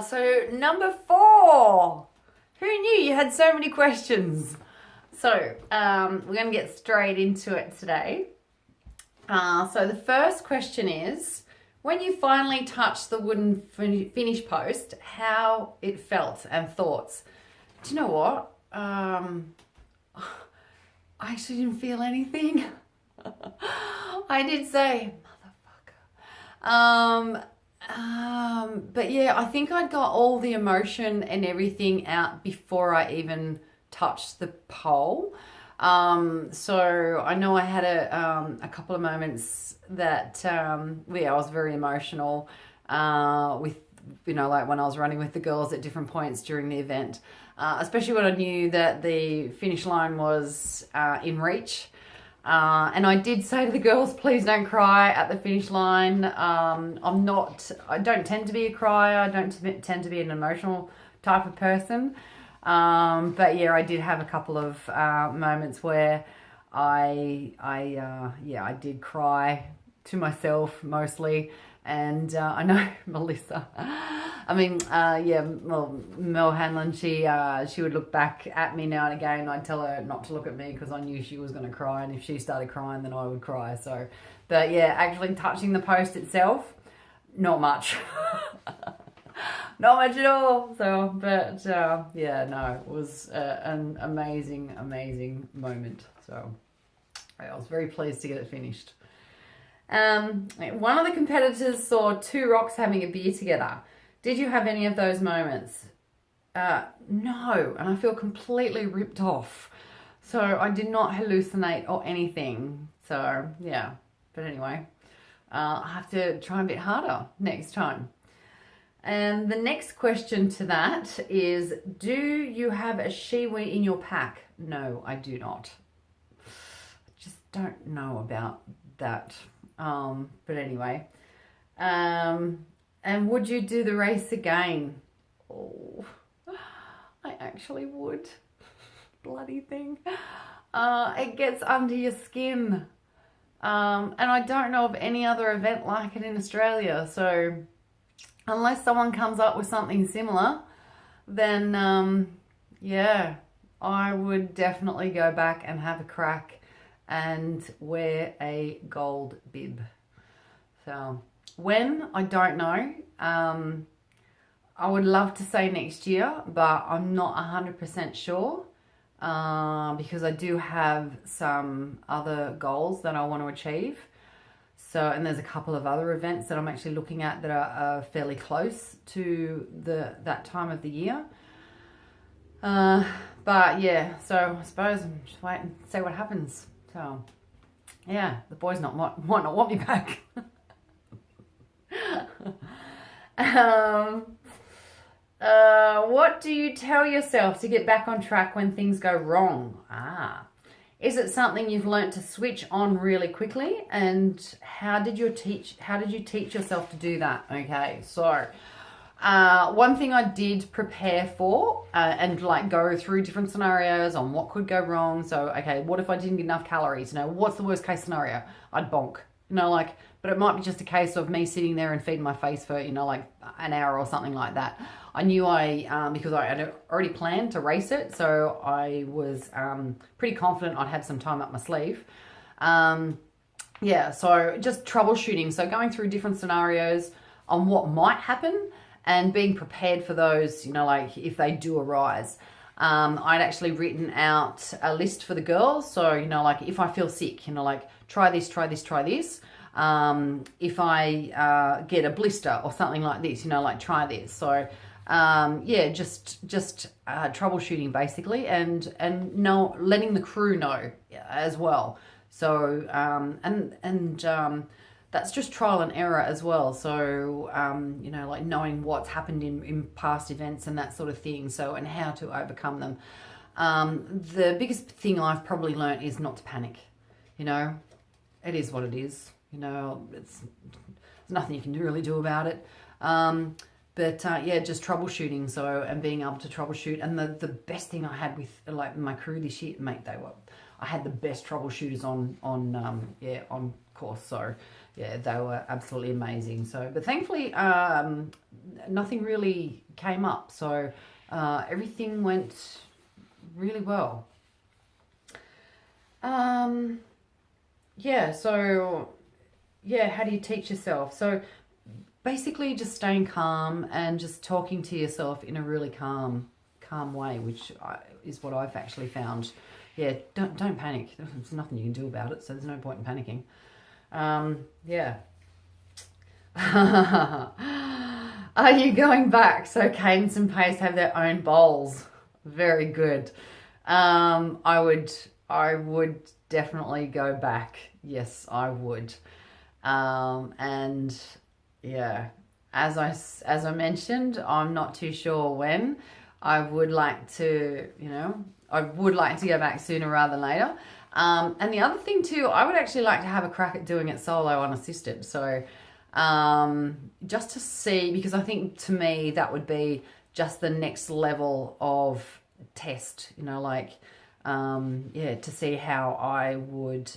So number 4. Who knew you had so many questions? So we're going to get straight into it today. So the first question is, when you finally touched the wooden finish post, how it felt and thoughts? Do you know what? I actually didn't feel anything. I did say, motherfucker. But yeah, I think I'd got all the emotion and everything out before I even touched the pole. So I know I had a couple of moments that, I was very emotional, with, like when I was running with the girls at different points during the event, especially when I knew that the finish line was, in reach. And I did say to the girls, please don't cry at the finish line. I don't tend to be a crier. I don't tend to be an emotional type of person. But yeah, I did have a couple of moments where I did cry to myself mostly. And I know Melissa, Mel Hanlon, she would look back at me now and again, and I'd tell her not to look at me because I knew she was going to cry, and if she started crying, then I would cry. So, but yeah, actually touching the post itself, not much. Not much at all. So, but it was an amazing moment. So I was very pleased to get it finished. One of the competitors saw 2 rocks having a beer together. Did you have any of those moments? No, and I feel completely ripped off. So I did not hallucinate or anything. So yeah, but anyway, I have to try a bit harder next time. And the next question to that is, do you have a shiwi in your pack? No, I do not. I just don't know about that. But anyway, and would you do the race again? Oh, I actually would. Bloody thing. It gets under your skin. And I don't know of any other event like it in Australia. So unless someone comes up with something similar, then, I would definitely go back and have a crack and wear a gold bib. So when, I don't know. I would love to say next year, but I'm not 100% sure, because I do have some other goals that I want to achieve. So, and there's a couple of other events that I'm actually looking at that are fairly close to that time of the year. But yeah, so I suppose I'm just wait and see what happens. So, yeah, the boys might not want me back. What do you tell yourself to get back on track when things go wrong? Is it something you've learnt to switch on really quickly? And how did you teach yourself to do that? Okay, so one thing I did prepare for, and like go through different scenarios on what could go wrong. So, okay, what if I didn't get enough calories? What's the worst case scenario? I'd bonk. But it might be just a case of me sitting there and feeding my face for, like an hour or something like that. I knew because I had already planned to race it, so I was pretty confident I'd have some time up my sleeve. So just troubleshooting. So going through different scenarios on what might happen and being prepared for those, like if they do arise. I'd actually written out a list for the girls. So, like if I feel sick, like try this. If I get a blister or something like this, like try this. So, just troubleshooting basically, and letting the crew know as well. So, that's just trial and error as well. So, like knowing what's happened in past events and that sort of thing. So, and how to overcome them. The biggest thing I've probably learnt is not to panic. It is what it is. There's nothing you can really do about it. Just troubleshooting. So, and being able to troubleshoot. And the best thing I had with like my crew this year, mate, I had the best troubleshooters on course. So yeah, they were absolutely amazing. So, but thankfully, nothing really came up. So everything went really well. Yeah, so yeah, how do you teach yourself? So basically just staying calm and just talking to yourself in a really calm way, which is what I've actually found. Yeah, don't panic. There's nothing you can do about it, so there's no point in panicking. Yeah. Are you going back? So Cadence and Pace have their own bowls. Very good. I would definitely go back. Yes, I would. And yeah, as I mentioned, I'm not too sure when. I would like to, I would like to go back sooner rather than later. And the other thing too, I would actually like to have a crack at doing it solo unassisted. So just to see, because I think to me that would be just the next level of test, to see how I would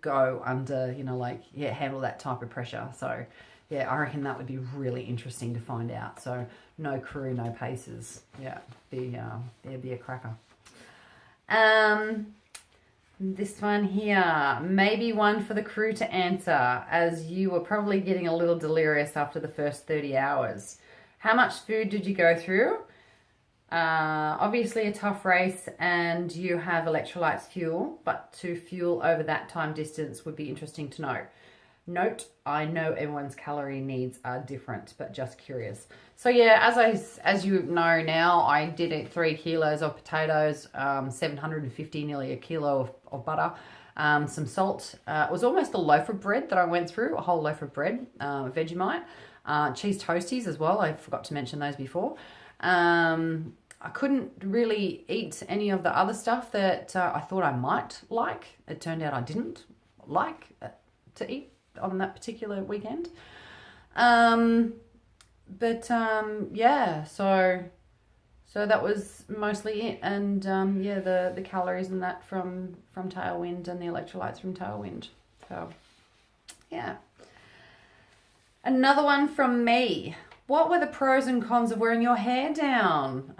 go under, handle that type of pressure. So yeah, I reckon that would be really interesting to find out. So no crew, no paces. Yeah, there'd be a cracker. This one here, maybe one for the crew to answer, as you were probably getting a little delirious after the first 30 hours. How much food did you go through? Obviously a tough race and you have electrolytes fuel, but to fuel over that time distance would be interesting to know. Note, I know everyone's calorie needs are different, but just curious. So yeah, as you know now, I did eat 3 kilos of potatoes, 750, nearly a kilo of butter, some salt. It was almost a loaf of bread that I went through, a whole loaf of bread, Vegemite, cheese toasties as well. I forgot to mention those before. I couldn't really eat any of the other stuff that I thought I might like. It turned out I didn't like to eat on that particular weekend. Yeah, so that was mostly it. And yeah, the calories and that from Tailwind and the electrolytes from Tailwind. So yeah. Another one from me. What were the pros and cons of wearing your hair down?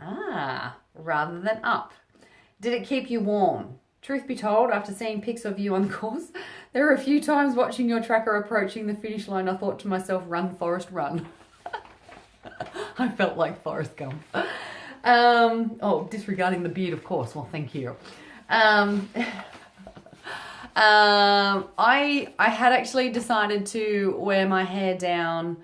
Rather than up. Did it keep you warm? Truth be told, after seeing pics of you on the course, there were a few times watching your tracker approaching the finish line, I thought to myself, run, Forrest, run. I felt like Forrest Gump. Disregarding the beard, of course. Well, thank you. I had actually decided to wear my hair down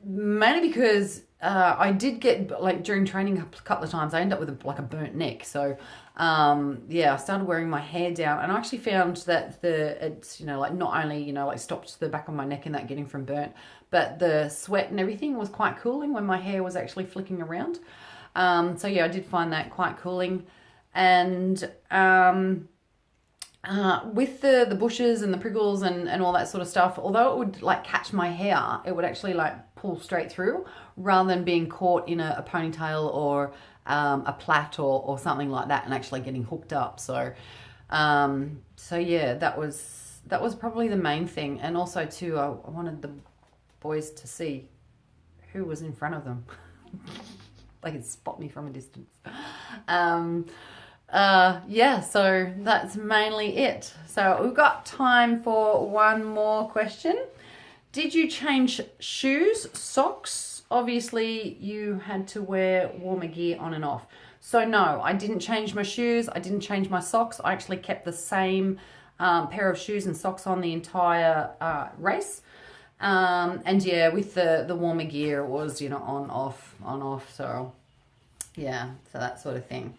mainly because I did get, during training a couple of times, I ended up with a burnt neck. So yeah, I started wearing my hair down, and I actually found that it's not only stopped the back of my neck and that getting from burnt, but the sweat and everything was quite cooling when my hair was actually flicking around. So yeah, I did find that quite cooling. And with the bushes and the prickles and all that sort of stuff, although it would catch my hair, it would actually pull straight through rather than being caught in a ponytail or a plait or something like that and actually getting hooked up. So yeah, that was probably the main thing. And also too, I wanted the boys to see who was in front of them. They could spot me from a distance. Yeah, so that's mainly it. So we've got time for one more question. Did you change shoes, socks? Obviously you had to wear warmer gear on and off. So no, I didn't change my shoes. I didn't change my socks. I actually kept the same pair of shoes and socks on the entire race. And yeah, with the warmer gear, it was, on, off. So yeah, so that sort of thing.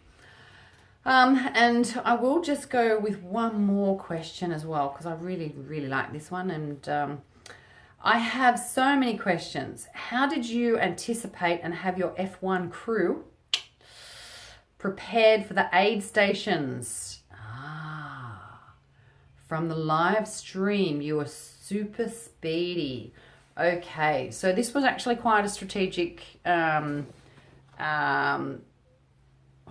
And I will just go with one more question as well, because I really, really like this one. And I have so many questions. How did you anticipate and have your F1 crew prepared for the aid stations? From the live stream, you were super speedy. Okay, so this was actually quite a strategic, I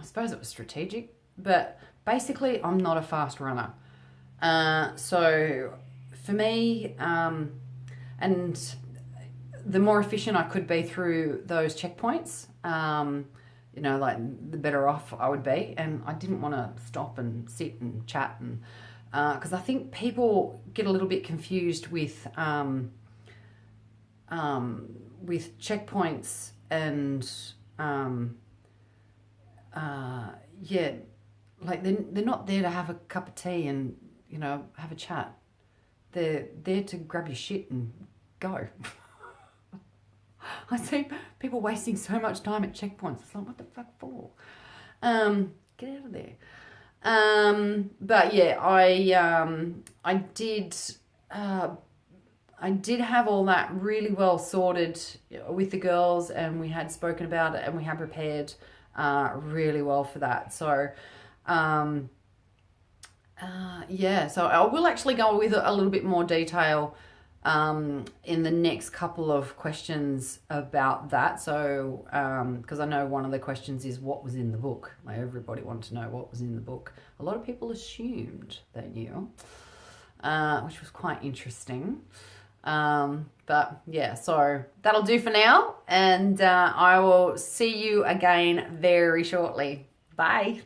suppose it was strategic, but basically I'm not a fast runner. So for me, and the more efficient I could be through those checkpoints, you know, like the better off I would be. And I didn't want to stop and sit and chat, and because I think people get a little bit confused with checkpoints and yeah, like they're not there to have a cup of tea and, you know, have a chat. They're there to grab your shit and go. I see people wasting so much time at checkpoints. It's like, what the fuck for? Get out of there. But yeah, I did have all that really well sorted with the girls, and we had spoken about it, and we had prepared really well for that. So, yeah, so I will actually go with a little bit more detail in the next couple of questions about that. So, because I know one of the questions is what was in the book. Like, everybody wanted to know what was in the book. A lot of people assumed they knew, which was quite interesting. But yeah, so that'll do for now, and I will see you again very shortly. Bye.